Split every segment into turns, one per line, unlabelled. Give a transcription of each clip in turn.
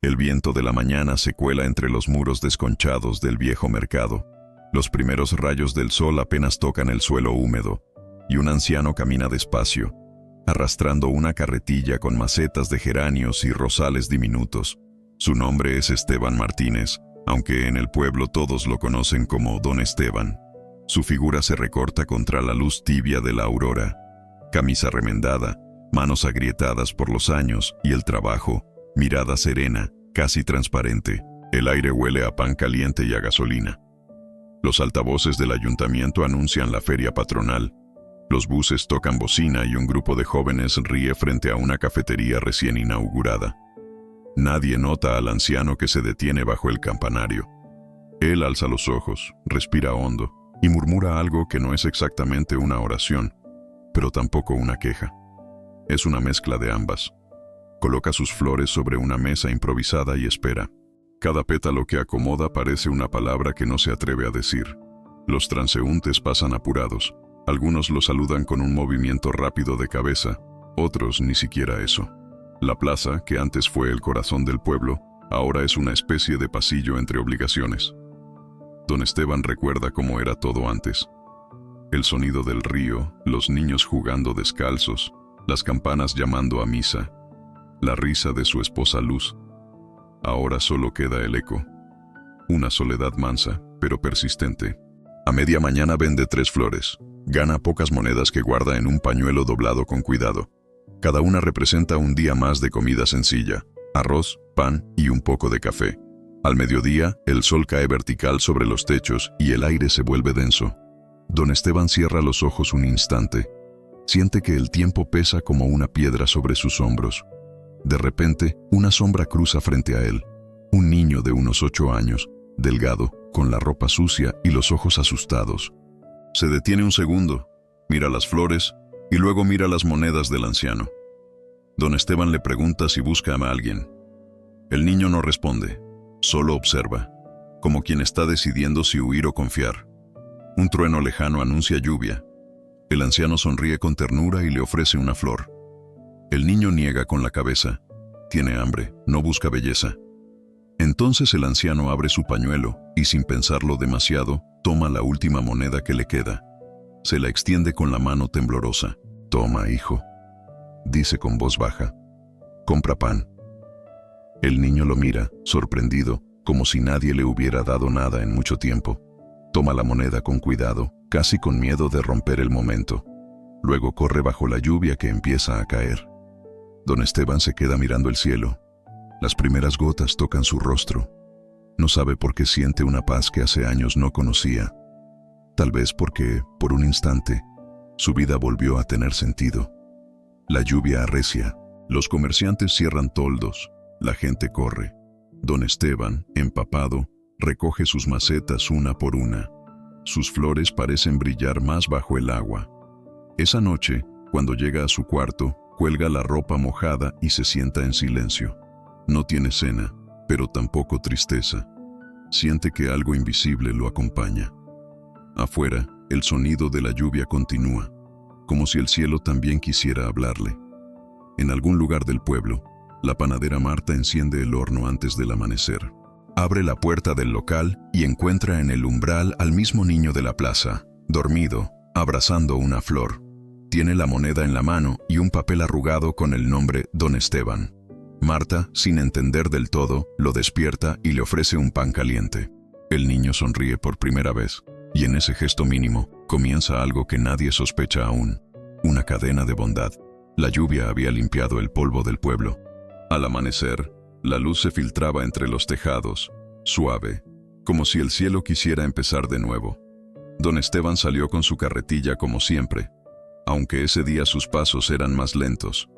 El viento de la mañana se cuela entre los muros desconchados del viejo mercado. Los primeros rayos del sol apenas tocan el suelo húmedo, y un anciano camina despacio, arrastrando una carretilla con macetas de geranios y rosales diminutos. Su nombre es Esteban Martínez, aunque en el pueblo todos lo conocen como Don Esteban. Su figura se recorta contra la luz tibia de la aurora. Camisa remendada, manos agrietadas por los años y el trabajo, mirada serena, casi transparente. El aire huele a pan caliente y a gasolina. Los altavoces del ayuntamiento anuncian la feria patronal. Los buses tocan bocina y un grupo de jóvenes ríe frente a una cafetería recién inaugurada. Nadie nota al anciano que se detiene bajo el campanario. Él alza los ojos, respira hondo y murmura algo que no es exactamente una oración, pero tampoco una queja. Es una mezcla de ambas. Coloca sus flores sobre una mesa improvisada y espera. Cada pétalo que acomoda parece una palabra que no se atreve a decir. Los transeúntes pasan apurados. Algunos lo saludan con un movimiento rápido de cabeza, otros ni siquiera eso. La plaza, que antes fue el corazón del pueblo, ahora es una especie de pasillo entre obligaciones. Don Esteban recuerda cómo era todo antes. El sonido del río, los niños jugando descalzos, las campanas llamando a misa, la risa de su esposa Luz. Ahora solo queda el eco. Una soledad mansa, pero persistente. A media mañana vende 3 flores. Gana pocas monedas que guarda en un pañuelo doblado con cuidado. Cada una representa un día más de comida sencilla: arroz, pan y un poco de café. Al mediodía, el sol cae vertical sobre los techos y el aire se vuelve denso. Don Esteban cierra los ojos un instante. Siente que el tiempo pesa como una piedra sobre sus hombros. De repente, una sombra cruza frente a él. Un niño de unos 8 años, delgado, con la ropa sucia y los ojos asustados. Se detiene un segundo, mira las flores y luego mira las monedas del anciano. Don Esteban le pregunta si busca a alguien. El niño no responde, solo observa, como quien está decidiendo si huir o confiar. Un trueno lejano anuncia lluvia. El anciano sonríe con ternura y le ofrece una flor. El niño niega con la cabeza. Tiene hambre, no busca belleza. Entonces el anciano abre su pañuelo y, sin pensarlo demasiado, toma la última moneda que le queda. Se la extiende con la mano temblorosa. «Toma, hijo», dice con voz baja. «Compra pan». El niño lo mira, sorprendido, como si nadie le hubiera dado nada en mucho tiempo. Toma la moneda con cuidado, casi con miedo de romper el momento. Luego corre bajo la lluvia que empieza a caer. Don Esteban se queda mirando el cielo. Las primeras gotas tocan su rostro. No sabe por qué siente una paz que hace años no conocía. Tal vez porque, por un instante, su vida volvió a tener sentido. La lluvia arrecia, los comerciantes cierran toldos, la gente corre. Don Esteban, empapado, recoge sus macetas una por una. Sus flores parecen brillar más bajo el agua. Esa noche, cuando llega a su cuarto, cuelga la ropa mojada y se sienta en silencio. No tiene cena, pero tampoco tristeza. Siente que algo invisible lo acompaña. Afuera, el sonido de la lluvia continúa, como si el cielo también quisiera hablarle. En algún lugar del pueblo, la panadera Marta enciende el horno antes del amanecer. Abre la puerta del local y encuentra en el umbral al mismo niño de la plaza, dormido, abrazando una flor. Tiene la moneda en la mano y un papel arrugado con el nombre Don Esteban. Marta, sin entender del todo, lo despierta y le ofrece un pan caliente. El niño sonríe por primera vez, y en ese gesto mínimo comienza algo que nadie sospecha aún: una cadena de bondad. La lluvia había limpiado el polvo del pueblo. Al amanecer, la luz se filtraba entre los tejados, suave, como si el cielo quisiera empezar de nuevo. Don Esteban salió con su carretilla como siempre, aunque ese día sus pasos eran más lentos.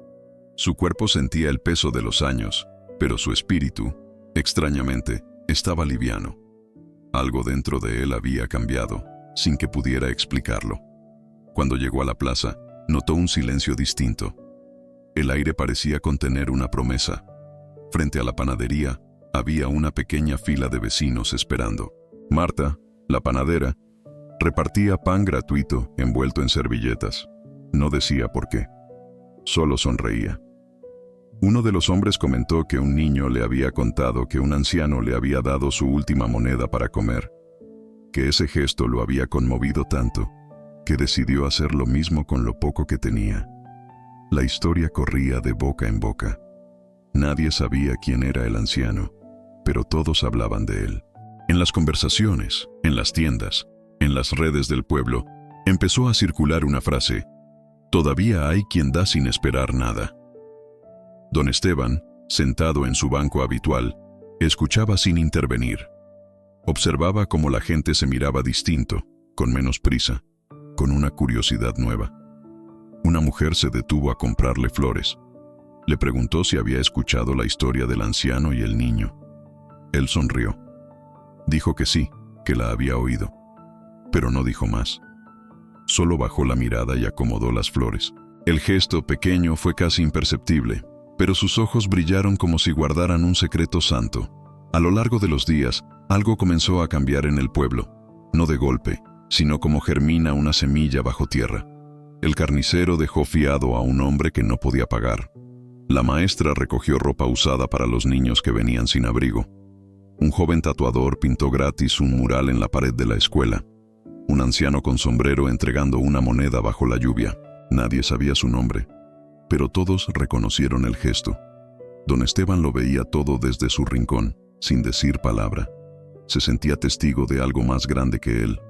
Su cuerpo sentía el peso de los años, pero su espíritu, extrañamente, estaba liviano. Algo dentro de él había cambiado, sin que pudiera explicarlo. Cuando llegó a la plaza, notó un silencio distinto. El aire parecía contener una promesa. Frente a la panadería, había una pequeña fila de vecinos esperando. Marta, la panadera, repartía pan gratuito envuelto en servilletas. No decía por qué. Solo sonreía. Uno de los hombres comentó que un niño le había contado que un anciano le había dado su última moneda para comer, que ese gesto lo había conmovido tanto que decidió hacer lo mismo con lo poco que tenía. La historia corría de boca en boca. Nadie sabía quién era el anciano, pero todos hablaban de él. En las conversaciones, en las tiendas, en las redes del pueblo, empezó a circular una frase: todavía hay quien da sin esperar nada. Don Esteban, sentado en su banco habitual, escuchaba sin intervenir. Observaba cómo la gente se miraba distinto, con menos prisa, con una curiosidad nueva. Una mujer se detuvo a comprarle flores. Le preguntó si había escuchado la historia del anciano y el niño. Él sonrió. Dijo que sí, que la había oído, pero no dijo más. Solo bajó la mirada y acomodó las flores. El gesto pequeño fue casi imperceptible, pero sus ojos brillaron como si guardaran un secreto santo. A lo largo de los días, algo comenzó a cambiar en el pueblo, no de golpe, sino como germina una semilla bajo tierra. El carnicero dejó fiado a un hombre que no podía pagar. La maestra recogió ropa usada para los niños que venían sin abrigo. Un joven tatuador pintó gratis un mural en la pared de la escuela. Un anciano con sombrero entregando una moneda bajo la lluvia. Nadie sabía su nombre, pero todos reconocieron el gesto. Don Esteban lo veía todo desde su rincón, sin decir palabra. Se sentía testigo de algo más grande que él.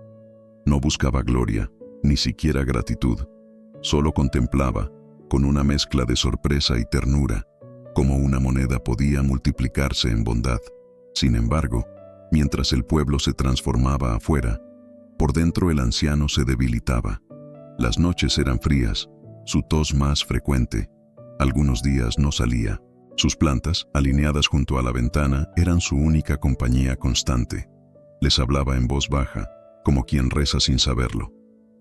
No buscaba gloria, ni siquiera gratitud. Solo contemplaba, con una mezcla de sorpresa y ternura, cómo una moneda podía multiplicarse en bondad. Sin embargo, mientras el pueblo se transformaba afuera, por dentro el anciano se debilitaba. Las noches eran frías, su tos más frecuente. Algunos días no salía. Sus plantas, alineadas junto a la ventana, eran su única compañía constante. Les hablaba en voz baja, como quien reza sin saberlo.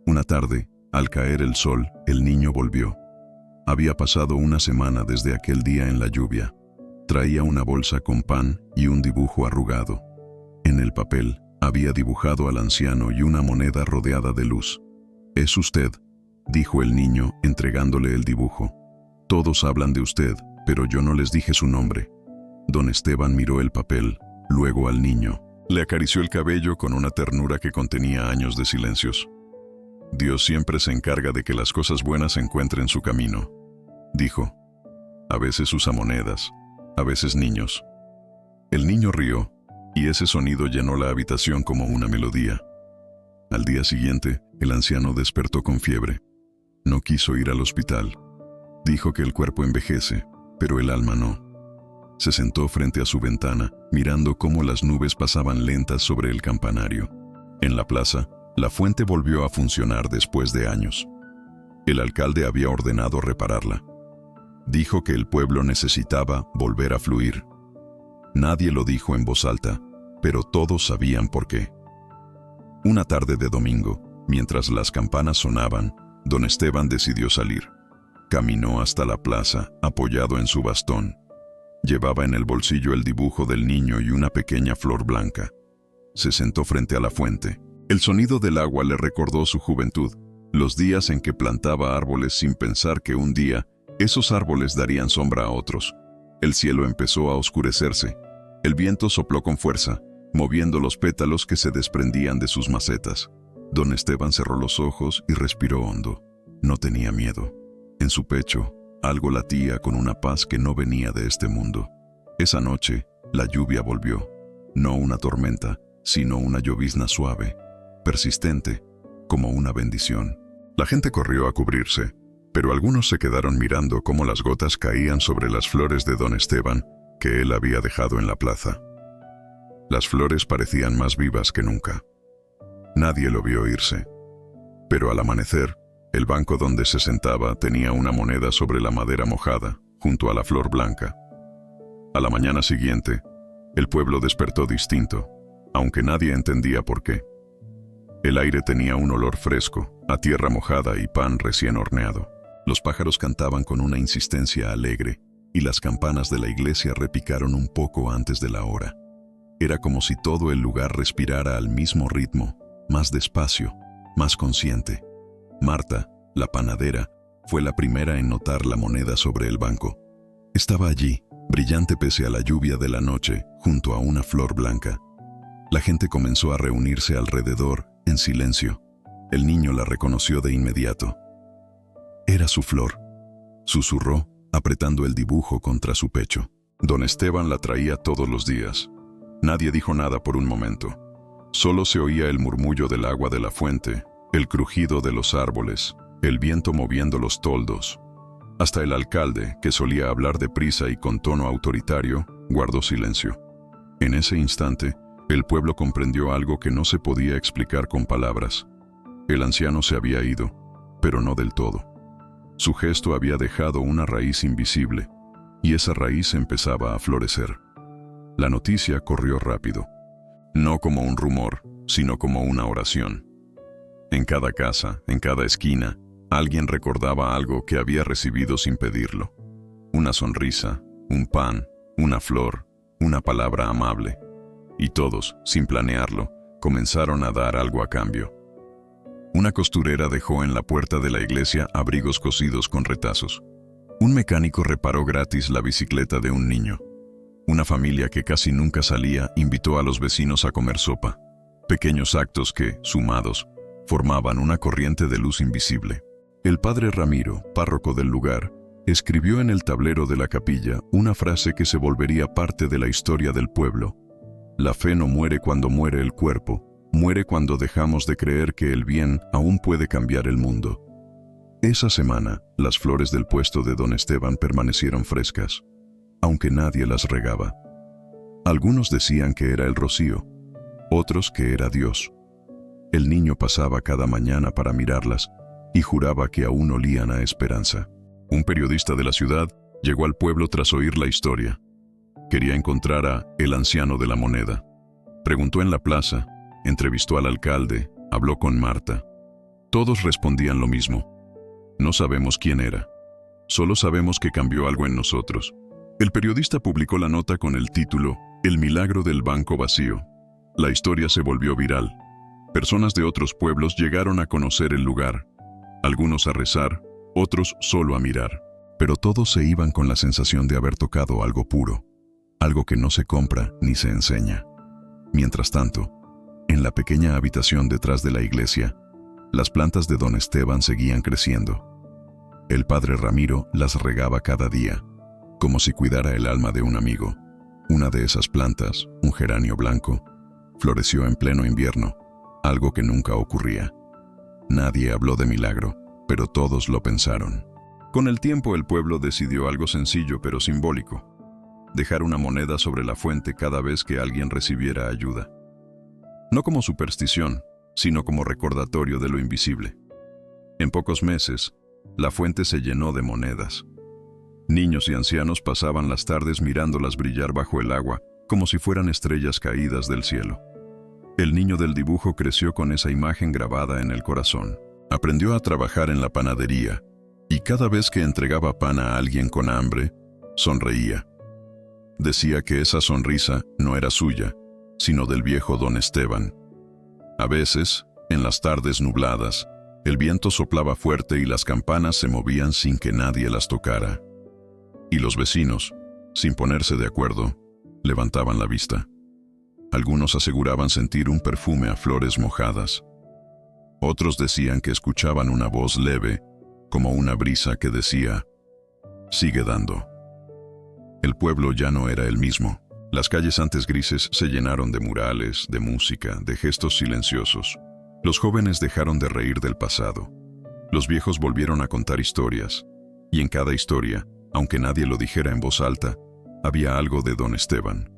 Una tarde, al caer el sol, el niño volvió. Había pasado una semana desde aquel día en la lluvia. Traía una bolsa con pan y un dibujo arrugado. En el papel, había dibujado al anciano y una moneda rodeada de luz. «Es usted», dijo el niño, entregándole el dibujo. «Todos hablan de usted, pero yo no les dije su nombre». Don Esteban miró el papel, luego al niño. Le acarició el cabello con una ternura que contenía años de silencios. «Dios siempre se encarga de que las cosas buenas encuentren su camino», dijo. «A veces usa monedas, a veces niños». El niño rió, y ese sonido llenó la habitación como una melodía. Al día siguiente, el anciano despertó con fiebre. No quiso ir al hospital. Dijo que el cuerpo envejece, pero el alma no. Se sentó frente a su ventana, mirando cómo las nubes pasaban lentas sobre el campanario. En la plaza, la fuente volvió a funcionar después de años. El alcalde había ordenado repararla. Dijo que el pueblo necesitaba volver a fluir. Nadie lo dijo en voz alta, pero todos sabían por qué. Una tarde de domingo, mientras las campanas sonaban, don Esteban decidió salir. Caminó hasta la plaza, apoyado en su bastón. Llevaba en el bolsillo el dibujo del niño y una pequeña flor blanca. Se sentó frente a la fuente. El sonido del agua le recordó su juventud, los días en que plantaba árboles sin pensar que un día esos árboles darían sombra a otros. El cielo empezó a oscurecerse. El viento sopló con fuerza, moviendo los pétalos que se desprendían de sus macetas. Don Esteban cerró los ojos y respiró hondo. No tenía miedo. En su pecho, algo latía con una paz que no venía de este mundo. Esa noche, la lluvia volvió. No una tormenta, sino una llovizna suave, persistente, como una bendición. La gente corrió a cubrirse, pero algunos se quedaron mirando cómo las gotas caían sobre las flores de don Esteban que él había dejado en la plaza. Las flores parecían más vivas que nunca. Nadie lo vio irse. Pero al amanecer, el banco donde se sentaba tenía una moneda sobre la madera mojada, junto a la flor blanca. A la mañana siguiente, el pueblo despertó distinto, aunque nadie entendía por qué. El aire tenía un olor fresco, a tierra mojada y pan recién horneado. Los pájaros cantaban con una insistencia alegre, y las campanas de la iglesia repicaron un poco antes de la hora. Era como si todo el lugar respirara al mismo ritmo, más despacio, más consciente. Marta, la panadera, fue la primera en notar la moneda sobre el banco. Estaba allí, brillante pese a la lluvia de la noche, junto a una flor blanca. La gente comenzó a reunirse alrededor, en silencio. El niño la reconoció de inmediato. Era su flor. Susurró, apretando el dibujo contra su pecho. Don Esteban la traía todos los días. Nadie dijo nada por un momento. Solo se oía el murmullo del agua de la fuente, el crujido de los árboles, el viento moviendo los toldos. Hasta el alcalde, que solía hablar deprisa y con tono autoritario, guardó silencio. En ese instante, el pueblo comprendió algo que no se podía explicar con palabras. El anciano se había ido, pero no del todo. Su gesto había dejado una raíz invisible, y esa raíz empezaba a florecer. La noticia corrió rápido, no como un rumor, sino como una oración. En cada casa, en cada esquina, alguien recordaba algo que había recibido sin pedirlo. Una sonrisa, un pan, una flor, una palabra amable. Y todos, sin planearlo, comenzaron a dar algo a cambio. Una costurera dejó en la puerta de la iglesia abrigos cosidos con retazos. Un mecánico reparó gratis la bicicleta de un niño. Una familia que casi nunca salía invitó a los vecinos a comer sopa. Pequeños actos que, sumados, formaban una corriente de luz invisible. El padre Ramiro, párroco del lugar, escribió en el tablero de la capilla una frase que se volvería parte de la historia del pueblo. La fe no muere cuando muere el cuerpo, muere cuando dejamos de creer que el bien aún puede cambiar el mundo. Esa semana, las flores del puesto de don Esteban permanecieron frescas, aunque nadie las regaba. Algunos decían que era el rocío, otros que era Dios. El niño pasaba cada mañana para mirarlas y juraba que aún olían a esperanza. Un periodista de la ciudad llegó al pueblo tras oír la historia. Quería encontrar a el anciano de la moneda. Preguntó en la plaza, entrevistó al alcalde, habló con Marta. Todos respondían lo mismo. No sabemos quién era. Solo sabemos que cambió algo en nosotros. El periodista publicó la nota con el título El milagro del banco vacío. La historia se volvió viral. Personas de otros pueblos llegaron a conocer el lugar. Algunos a rezar, otros solo a mirar. Pero todos se iban con la sensación de haber tocado algo puro, algo que no se compra ni se enseña. Mientras tanto, en la pequeña habitación detrás de la iglesia, las plantas de don Esteban seguían creciendo. El padre Ramiro las regaba cada día, como si cuidara el alma de un amigo. Una de esas plantas, un geranio blanco, floreció en pleno invierno, algo que nunca ocurría. Nadie habló de milagro, pero todos lo pensaron. Con el tiempo el pueblo decidió algo sencillo pero simbólico: dejar una moneda sobre la fuente cada vez que alguien recibiera ayuda. No como superstición, sino como recordatorio de lo invisible. En pocos meses, la fuente se llenó de monedas. Niños y ancianos pasaban las tardes mirándolas brillar bajo el agua, como si fueran estrellas caídas del cielo. El niño del dibujo creció con esa imagen grabada en el corazón. Aprendió a trabajar en la panadería, y cada vez que entregaba pan a alguien con hambre, sonreía. Decía que esa sonrisa no era suya, sino del viejo don Esteban. A veces, en las tardes nubladas, el viento soplaba fuerte y las campanas se movían sin que nadie las tocara. Y los vecinos, sin ponerse de acuerdo, levantaban la vista. Algunos aseguraban sentir un perfume a flores mojadas. Otros decían que escuchaban una voz leve, como una brisa que decía: «Sigue dando». El pueblo ya no era el mismo. Las calles antes grises se llenaron de murales, de música, de gestos silenciosos. Los jóvenes dejaron de reír del pasado. Los viejos volvieron a contar historias. Y en cada historia, aunque nadie lo dijera en voz alta, había algo de don Esteban.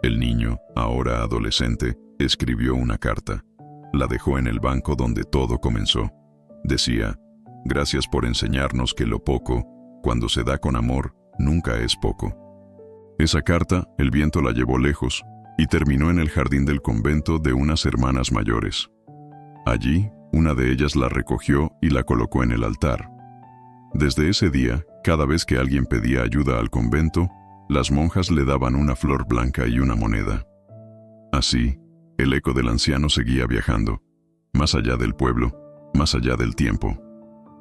El niño, ahora adolescente, escribió una carta. La dejó en el banco donde todo comenzó. Decía: «Gracias por enseñarnos que lo poco, cuando se da con amor, nunca es poco». Esa carta, el viento la llevó lejos y terminó en el jardín del convento de unas hermanas mayores. Allí, una de ellas la recogió y la colocó en el altar. Desde ese día, cada vez que alguien pedía ayuda al convento, las monjas le daban una flor blanca y una moneda. Así, el eco del anciano seguía viajando, más allá del pueblo, más allá del tiempo.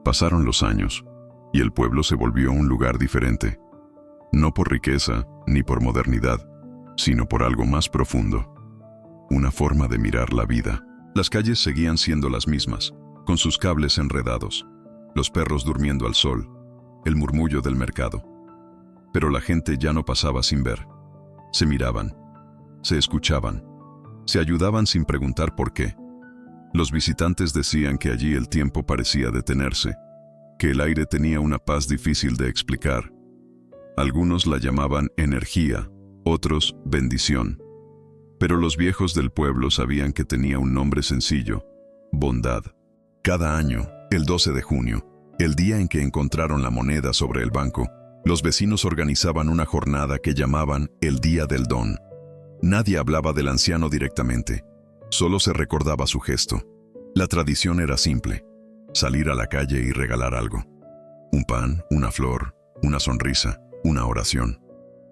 Pasaron los años, y el pueblo se volvió un lugar diferente. no por riqueza ni por modernidad, sino por algo más profundo, una forma de mirar la vida. Las calles seguían siendo las mismas, con sus cables enredados, los perros durmiendo al sol, el murmullo del mercado. Pero la gente ya no pasaba sin ver. Se miraban, se escuchaban, se ayudaban sin preguntar por qué. Los visitantes decían que allí el tiempo parecía detenerse, que el aire tenía una paz difícil de explicar. Algunos la llamaban energía, otros bendición. Pero los viejos del pueblo sabían que tenía un nombre sencillo: bondad. Cada año, el 12 de junio, el día en que encontraron la moneda sobre el banco, los vecinos organizaban una jornada que llamaban el Día del Don. Nadie hablaba del anciano directamente, solo se recordaba su gesto. La tradición era simple: salir a la calle y regalar algo. Un pan, una flor, una sonrisa, una oración.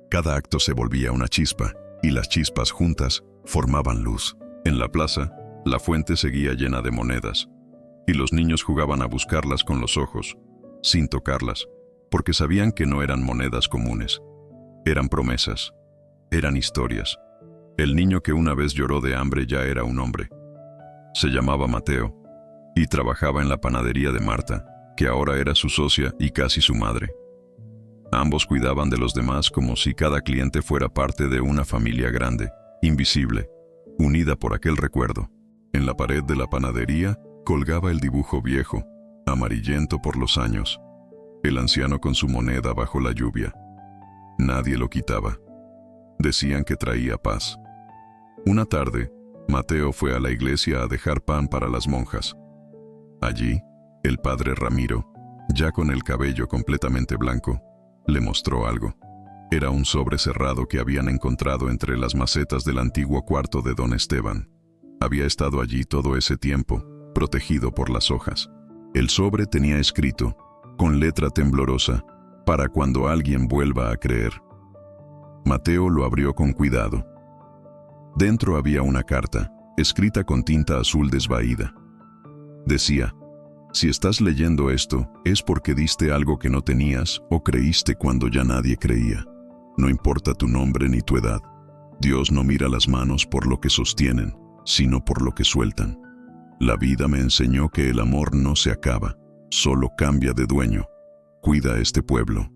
Cada acto se volvía una chispa, y las chispas juntas formaban luz. En la plaza, la fuente seguía llena de monedas, y los niños jugaban a buscarlas con los ojos, sin tocarlas, porque sabían que no eran monedas comunes. Eran promesas, eran historias. El niño que una vez lloró de hambre ya era un hombre. Se llamaba Mateo, y trabajaba en la panadería de Marta, que ahora era su socia y casi su madre. Ambos cuidaban de los demás como si cada cliente fuera parte de una familia grande, invisible, unida por aquel recuerdo. En la pared de la panadería colgaba el dibujo viejo, amarillento por los años, el anciano con su moneda bajo la lluvia. Nadie lo quitaba. Decían que traía paz. Una tarde, Mateo fue a la iglesia a dejar pan para las monjas. Allí, el padre Ramiro, ya con el cabello completamente blanco, le mostró algo. Era un sobre cerrado que habían encontrado entre las macetas del antiguo cuarto de don Esteban. Había estado allí todo ese tiempo, protegido por las hojas. El sobre tenía escrito, con letra temblorosa, para cuando alguien vuelva a creer. Mateo lo abrió con cuidado. Dentro había una carta, escrita con tinta azul desvaída. Decía: si estás leyendo esto, es porque diste algo que no tenías o creíste cuando ya nadie creía. No importa tu nombre ni tu edad. Dios no mira las manos por lo que sostienen, sino por lo que sueltan. La vida me enseñó que el amor no se acaba, solo cambia de dueño. Cuida a este pueblo.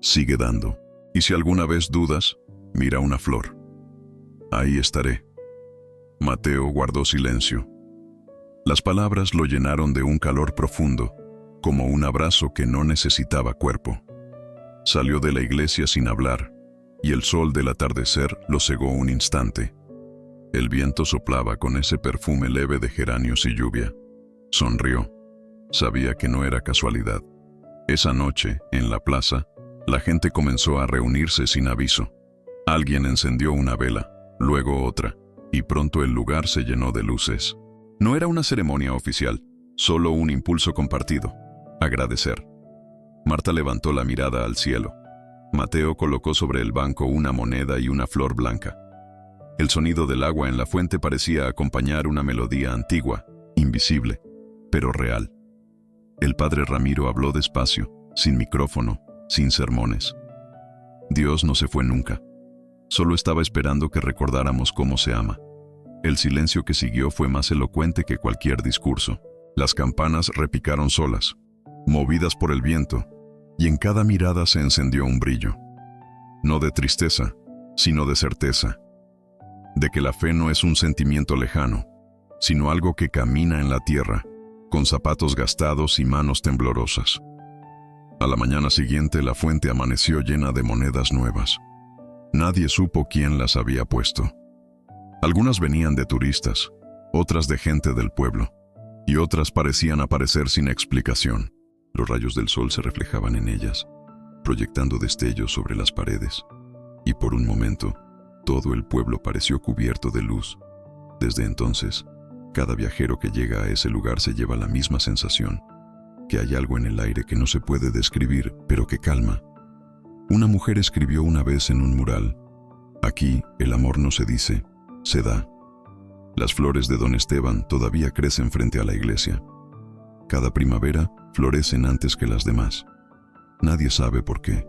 Sigue dando. Y si alguna vez dudas, mira una flor. Ahí estaré. Mateo guardó silencio. Las palabras lo llenaron de un calor profundo, como un abrazo que no necesitaba cuerpo. Salió de la iglesia sin hablar, y el sol del atardecer lo cegó un instante. El viento soplaba con ese perfume leve de geranios y lluvia. Sonrió. Sabía que no era casualidad. Esa noche, en la plaza, la gente comenzó a reunirse sin aviso. Alguien encendió una vela, luego otra, y pronto el lugar se llenó de luces. No era una ceremonia oficial, solo un impulso compartido: agradecer. Marta levantó la mirada al cielo. Mateo colocó sobre el banco una moneda y una flor blanca. El sonido del agua en la fuente parecía acompañar una melodía antigua, invisible, pero real. El padre Ramiro habló despacio, sin micrófono, sin sermones. Dios no se fue nunca. Solo estaba esperando que recordáramos cómo se ama. El silencio que siguió fue más elocuente que cualquier discurso. Las campanas repicaron solas, movidas por el viento, y en cada mirada se encendió un brillo. No de tristeza, sino de certeza. De que la fe no es un sentimiento lejano, sino algo que camina en la tierra, con zapatos gastados y manos temblorosas. A la mañana siguiente la fuente amaneció llena de monedas nuevas. Nadie supo quién las había puesto. Algunas venían de turistas, otras de gente del pueblo, y otras parecían aparecer sin explicación. Los rayos del sol se reflejaban en ellas, proyectando destellos sobre las paredes, y por un momento, todo el pueblo pareció cubierto de luz. Desde entonces, cada viajero que llega a ese lugar se lleva la misma sensación, que hay algo en el aire que no se puede describir, pero que calma. Una mujer escribió una vez en un mural: aquí el amor no se dice, se da. Las flores de don Esteban todavía crecen frente a la iglesia. Cada primavera florecen antes que las demás. Nadie sabe por qué.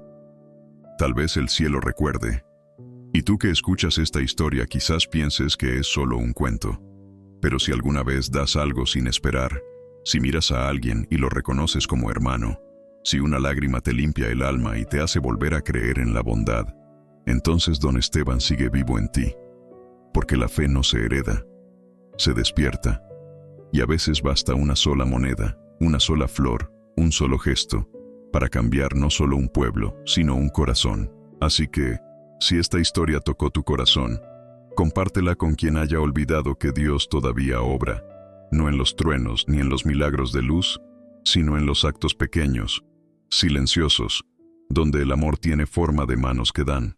tal vez el cielo recuerde. Y tú que escuchas esta historia quizás pienses que es solo un cuento. Pero si alguna vez das algo sin esperar, si miras a alguien y lo reconoces como hermano, si una lágrima te limpia el alma y te hace volver a creer en la bondad, entonces don Esteban sigue vivo en ti. Porque la fe no se hereda, se despierta. Y a veces basta una sola moneda, una sola flor, un solo gesto, para cambiar no solo un pueblo, sino un corazón. Así que, si esta historia tocó tu corazón, compártela con quien haya olvidado que Dios todavía obra, no en los truenos ni en los milagros de luz, sino en los actos pequeños, silenciosos, donde el amor tiene forma de manos que dan.